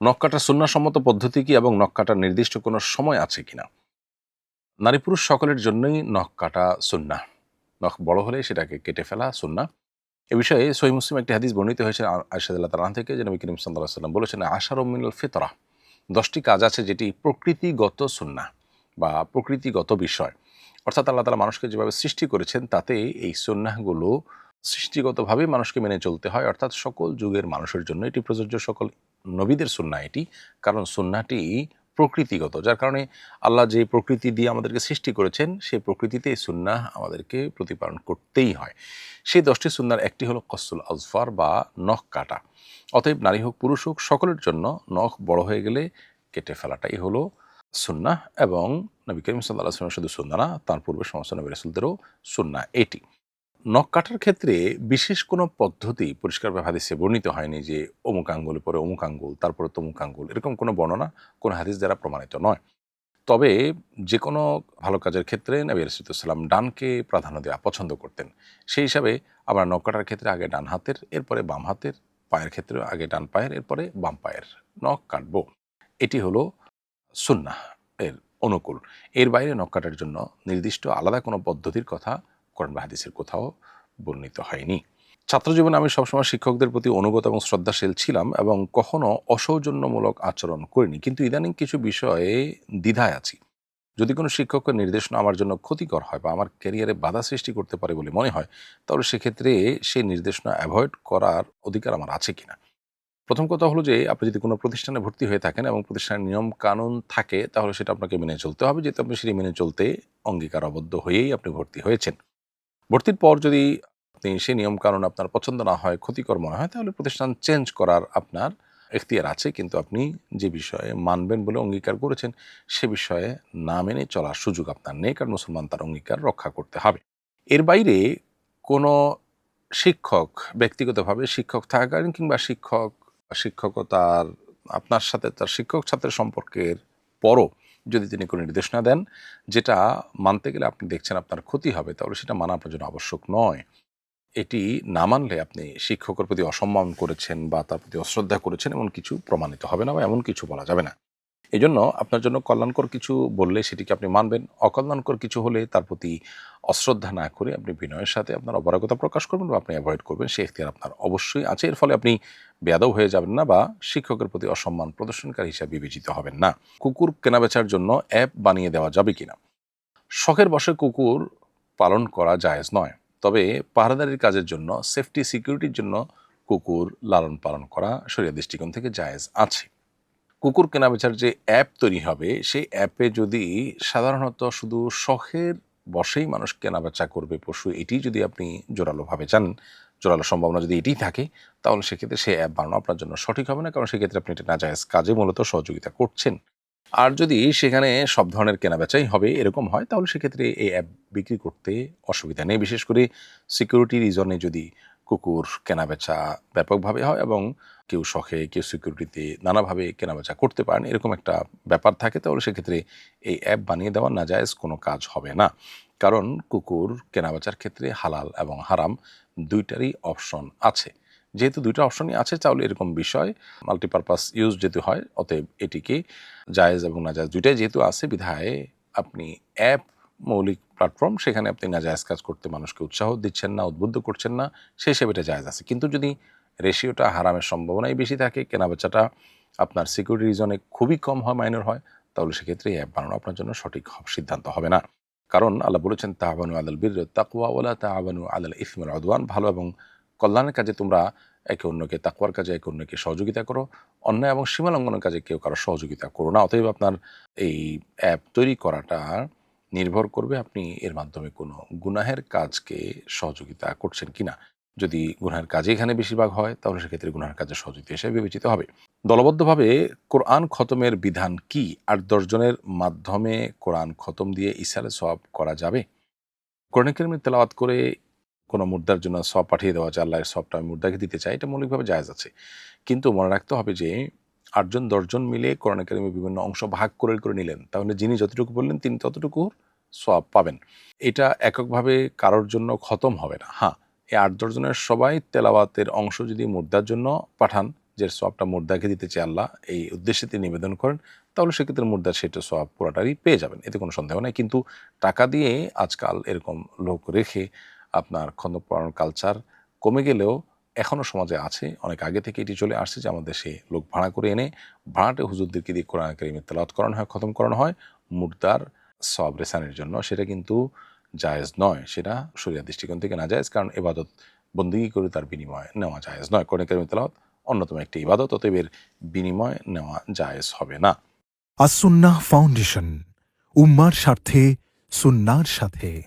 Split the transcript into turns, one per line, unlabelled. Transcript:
নখ কাটার সুন্নাহসম্মত পদ্ধতি কি এবং নখ কাটার নির্দিষ্ট কোনো সময় আছে কিনা? নারী পুরুষ সকলের জন্যই নখ কাটা সুন্নাহ। নখ বড় হলে সেটাকে কেটে ফেলা সুন্নাহ। এ বিষয়ে সহিহ মুসলিম একটি হাদিস বর্ণিত হয়েছে আয়েশা রাদিয়াল্লাহু তাআলা থেকে, যে নবী করিম সাল্লাল্লাহু আলাইহি ওয়াসাল্লাম বলেছেন, আশারুম মিনাল ফিতরা, ১০টি কাজ আছে যেটি প্রকৃতিগত সুন্নাহ বা প্রকৃতিগত বিষয়। অর্থাৎ আল্লাহ তাআলা মানুষকে যেভাবে সৃষ্টি করেছেন তাতে এই সুন্নাহগুলো সৃষ্টিগতভাবেই মানুষকে মেনে চলতে হয়। অর্থাৎ সকল যুগের মানুষের জন্য এটি প্রযোজ্য, সকল নবীদের সুন্নাহ এটি। কারণ সুন্নাহটি প্রকৃতিগত, যার কারণে আল্লাহ যে প্রকৃতি দিয়ে আমাদেরকে সৃষ্টি করেছেন সেই প্রকৃতিতে এই সুন্নাহ আমাদেরকে প্রতিপালন করতেই হয়। সেই ১০টি সুন্নাহর একটি হলো কসুল আজফার বা নখ কাটা। অতএব নারী হোক পুরুষ হোক সকলের জন্য নখ বড় হয়ে গেলে কেটে ফেলাটাই হলো সুন্নাহ। এবং নবী করিম সাল্লাল্লাহু আলাইহি ওয়াসাল্লাম শুধু সুন্নাহ না, তার পূর্বে সমস্ত নবী রাসূলদেরও সুন্নাহ এটি। নখ কাটার ক্ষেত্রে বিশেষ কোনো পদ্ধতি পরিষ্কারভাবে হাদিসে বর্ণিত হয়নি যে অমুক আঙ্গুলের পরে অমুক আঙ্গুল, তারপরে তমুক আঙ্গুল, এরকম কোনো বর্ণনা কোনো হাদিস দ্বারা প্রমাণিত নয়। তবে যে কোনো ভালো কাজের ক্ষেত্রে নবী রাসূলুল্লাহ সাল্লাল্লাহু আলাইহি ওয়াসাল্লাম ডানকে প্রাধান্য দেওয়া পছন্দ করতেন। সেই হিসাবে আমরা নখ কাটার ক্ষেত্রে আগে ডান হাতের, এরপরে বাম হাতের, পায়ের ক্ষেত্রেও আগে ডান পায়ের, এরপরে বাম পায়ের নখ কাটবো। এটি হলো সুন্নাহ এর অনুকূল। এর বাইরে নখ কাটার জন্য নির্দিষ্ট আলাদা কোনো পদ্ধতির কথা কোরআন বা হাদিসের কোথাও বর্ণিত হয়নি। ছাত্রজীবনে আমি সবসময় শিক্ষকদের প্রতি অনুগত এবং শ্রদ্ধাশীল ছিলাম এবং কখনো অসৌজন্যমূলক আচরণ করিনি। কিন্তু ইদানিং কিছু বিষয়ে দ্বিধায় আছি। যদি কোনো শিক্ষকের নির্দেশনা আমার জন্য ক্ষতিকর হয় বা আমার ক্যারিয়ারে বাধা সৃষ্টি করতে পারে বলে মনে হয়, তাহলে সেক্ষেত্রে সেই নির্দেশনা অ্যাভয়েড করার অধিকার আমার আছে কিনা? প্রথম কথা হলো যে, আপনি যদি কোনো প্রতিষ্ঠানে ভর্তি হয়ে থাকেন এবং প্রতিষ্ঠানের নিয়ম কানুন থাকে, তাহলে সেটা আপনাকে মেনে চলতে হবে, যেহেতু আপনি সেটি মেনে চলতে অঙ্গীকারাবদ্ধ হয়েই আপনি ভর্তি হয়েছেন। ভর্তির পর যদি আপনি সেই নিয়ম কানুন আপনার পছন্দ না হয়, ক্ষতিকর মনে হয়, তাহলে প্রতিষ্ঠান চেঞ্জ করার আপনার এখতিয়ার আছে। কিন্তু আপনি যে বিষয়ে মানবেন বলে অঙ্গীকার করেছেন, সে বিষয়ে না মেনে চলার সুযোগ আপনার নেই, কারণ মুসলমান তার অঙ্গীকার রক্ষা করতে হবে। এর বাইরে কোনো শিক্ষক ব্যক্তিগতভাবে শিক্ষক থাকাকালীন কিংবা শিক্ষকতার আপনার সাথে তার শিক্ষক ছাত্রের সম্পর্কের পরও যদি তিনি কোনো নির্দেশনা দেন, যেটা মানতে গেলে আপনি দেখছেন আপনার ক্ষতি হবে, তাহলে সেটা মানা আপনার জন্য আবশ্যক নয়। এটি না মানলে আপনি শিক্ষকের প্রতি অসম্মান করেছেন বা তার প্রতি অশ্রদ্ধা করেছেন, এমন কিছু প্রমাণিত হবে না বা এমন কিছু বলা যাবে না। এজন্য আপনার জন্য কল্যাণকর কিছু বললে সেটিকে আপনি মানবেন। অকল্যাণকর কিছু হলে তার প্রতি অশ্রদ্ধা না করে আপনি বিনয়ের সাথে আপনার অপারগতা প্রকাশ করবেন বা আপনি এভয়েড করবেন। সে এখতিয়ার আপনার অবশ্যই আছে। এর ফলে আপনি বেয়াদব হয়ে যাবেন না বা শিক্ষকের প্রতি অসম্মান প্রদর্শনকারী হিসেবে বিবেচিত হবেন না। কুকুর কেনাবেচার জন্য অ্যাপ বানিয়ে দেওয়া যাবে কিনা? শখের বশে কুকুর পালন করা জায়েজ নয়। তবে পাহারাদারির কাজের জন্য, সেফটি সিকিউরিটির জন্য কুকুর লালন পালন করা শরিয়াহ দৃষ্টিকোণ থেকে জায়েজ আছে। কুকুর কেনাবেচার যে অ্যাপ তৈরি হবে, সেই অ্যাপে যদি সাধারণত শুধু শখের বশেই মানুষ কেনাবেচা করবে পশু, এটিই যদি আপনি জোরালোভাবে জানেন, জোরালো সম্ভাবনা যদি এটিই থাকে, তাহলে সেক্ষেত্রে সেই অ্যাপ বানানো আপনার জন্য সঠিক হবে না, কারণ সেক্ষেত্রে আপনি এটা নাজায়েজ কাজে মূলত সহযোগিতা করছেন। আর যদি সেখানে সব ধরনের কেনাবেচাই হবে এরকম হয়, তাহলে সেক্ষেত্রে এই অ্যাপ বিক্রি করতে অসুবিধা নেই। বিশেষ করে সিকিউরিটি রিজনে যদি কুকুর কেনাবেচা ব্যাপকভাবে হয় এবং কেউ শখে, কেউ সিকিউরিটিতে নানাভাবে কেনাবেচা করতে পারেন, এরকম একটা ব্যাপার থাকে, তাহলে সেক্ষেত্রে এই অ্যাপ বানিয়ে দেওয়া নাজায়েজ কোনো কাজ হবে না। কারণ কুকুর কেনাবেচার ক্ষেত্রে হালাল এবং হারাম দুইটারই অপশন আছে। যেহেতু দুইটা অপশনই আছে, তাহলে এরকম বিষয় মাল্টিপারপাস ইউজ যেহেতু হয়, অতএব এটিকে জায়েজ এবং নাজায়েজ দুইটাই যেহেতু আছে, বিধায় আপনি অ্যাপ মৌলিক প্ল্যাটফর্ম, সেখানে আপনি নাজায়েজ কাজ করতে মানুষকে উৎসাহ দিচ্ছেন না, উদ্বুদ্ধ করছেন না, সেই হিসেবে এটা জায়েজ আছে। কিন্তু যদি রেশিওটা হারামের সম্ভাবনাই বেশি থাকে, কেনাবেচাটা আপনার সিকিউরিটি রিজনে খুবই কম হয়, মাইনর হয়, তাহলে সেক্ষেত্রে এই অ্যাপ বানানো আপনার জন্য সঠিক সিদ্ধান্ত হবে না। কারণ আল্লাহ বলেছেন, তাআওয়ানু আলাল বিররি ওয়াত তাকওয়া ওয়ালা তাআওয়ানু আলাল ইসমি ওয়াল উদওয়ান। ভালো এবং কল্যাণের কাজে তোমরা একে অন্যকে, তাকওয়ার কাজে একে অন্যকে সহযোগিতা করো, অন্যায় এবং সীমা লঙ্ঘনের কাজে কেউ কারো সহযোগিতা করো না। অতএব আপনার এই অ্যাপ তৈরি করাটা নির্ভর করবে আপনি এর মাধ্যমে কোনো গুনাহের কাজকে সহযোগিতা করছেন কিনা। যদি গুনাহের কাজই এখানে বেশিরভাগ হয়, তাহলে সেক্ষেত্রে গুনাহের কাজের সহযোগিতা হিসেবে বিবেচিত হবে। দলবদ্ধভাবে কোরআন খতমের বিধান কি? ৮-১০ জনের মাধ্যমে কোরআন খতম দিয়ে ইসালে সওয়াব করা যাবে? কোরআন কারীমের তেলাওয়াত করে কোনো মুর্দার জন্য সওয়াব পাঠিয়ে দেওয়া, যে আল্লাহর সওয়াবটা আমি মুর্দাকে দিতে চাই, এটা মৌলিকভাবে জায়েজ আছে। কিন্তু মনে রাখতে হবে যে ৮ জন ১০ জন মিলে কোরআন কারীমের বিভিন্ন অংশ ভাগ করে নিলেন, তাহলে যিনি যতটুকু বললেন তিনি ততটুকুর সওয়াব পাবেন। এটা এককভাবে কারোর জন্য খতম হবে না। হ্যাঁ, এই ৮-১০ জনের সবাই তেলাওয়াতের অংশ যদি মুর্দার জন্য পাঠান, যে সওয়াবটা মুর্দাকে দিতে চেয়ে আল্লাহ এই উদ্দেশ্যে তিনি নিবেদন করেন, তাহলে সেক্ষেত্রে মুর্দার সেটা সওয়াব পুরোটাই পেয়ে যাবেন, এতে কোনো সন্দেহ নাই। কিন্তু টাকা দিয়ে আজকাল এরকম লোক রেখে আপনার খন্দক পড়ানোর কালচার কমে গেলেও এখনও সমাজে আছে। অনেক আগে থেকে এটি চলে আসছে যে আমাদের দেশে লোক ভাড়া করে এনে ভাড়াটে হুজুরদেরকে দিয়ে কোরআন কারীমের তেলাওয়াত করানো হয়, খতম করানো হয় মুর্দার সওয়াব রেসানের জন্য। সেটা কিন্তু জায়েজ নয়, সেটা শরিয়ার দৃষ্টিকোণ থেকে নাজায়েজ, কারণ ইবাদত বন্দেগী করে তার বিনিময় নেওয়া জায়েজ নয়। কোরআন কারীমের তেলাওয়াত অন্যতম একটি ইবাদত, অতএব এর বিনিময় নেওয়া জায়েজ হবে না।
আস-সুন্নাহ ফাউন্ডেশন, উম্মার স্বার্থে সুন্নাহর সাথে।